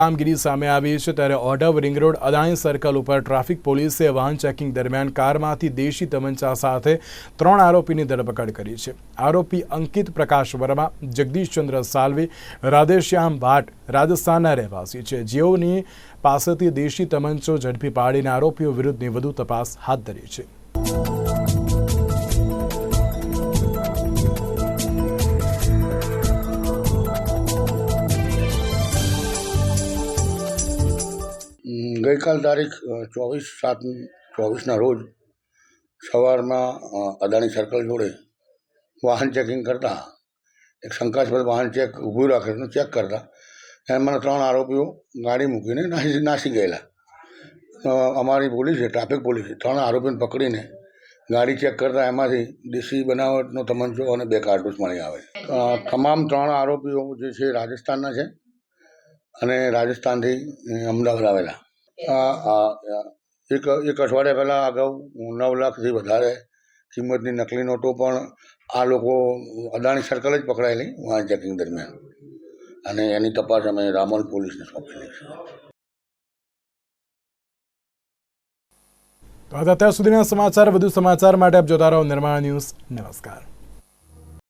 કામગીરી સામે આવી છે ત્યારે Odhav ring road Adani circle ઉપર ટ્રાફિક પોલીસે વાહન ચેકિંગ દરમિયાન કારમાંથી દેશી તમંચા સાથે 3 આરોપીની ધરપકડ કરી છે। આરોપી અંકિત પ્રકાશ વર્મા, જગદીશ ચંદ્ર સાલ્વે, રાધેશ્યામ ભાટ રાજસ્થાનના રહેવાસી છે, જેઓની પાસેથી દેશી તમંચો ઝડપી પાડીને આરોપીઓ વિરુદ્ધની વધુ તપાસ હાથ ધરી છે। ગઈકાલ તારીખ 24/7/24ના રોજ સવારમાં અદાણી સર્કલ જોડે વાહન ચેકિંગ કરતા એક શંકાસ્પદ વાહન ઊભું રાખેલું ચેક કરતા એમાં 3 આરોપીઓ ગાડી મૂકીને નાસી ગયેલા। અમારી પોલીસે, ટ્રાફિક પોલીસે 3 આરોપીઓને પકડીને ગાડી ચેક કરતા એમાંથી દેશી બનાવટનો તમંચો અને 2 કારતૂસ મળી આવે। તમામ 3 આરોપીઓ જે છે રાજસ્થાનના છે અને રાજસ્થાનથી અમદાવાદ આવેલા। એક અઠવાડિયા પહેલાં અગાઉ 9 લાખથી વધારે કિંમતની નકલી નોટો પણ આ લોકો અદાણી સર્કલ જ પકડાયેલી વાહન ચેકિંગ દરમિયાન, અને એની તપાસ અમે રામોલ પોલીસને સોંપેલી છે। તો અત્યાર સુધીના સમાચાર, વધુ સમાચાર માટે આપ જોતા રહો નિર્માણ ન્યૂઝ। નમસ્કાર।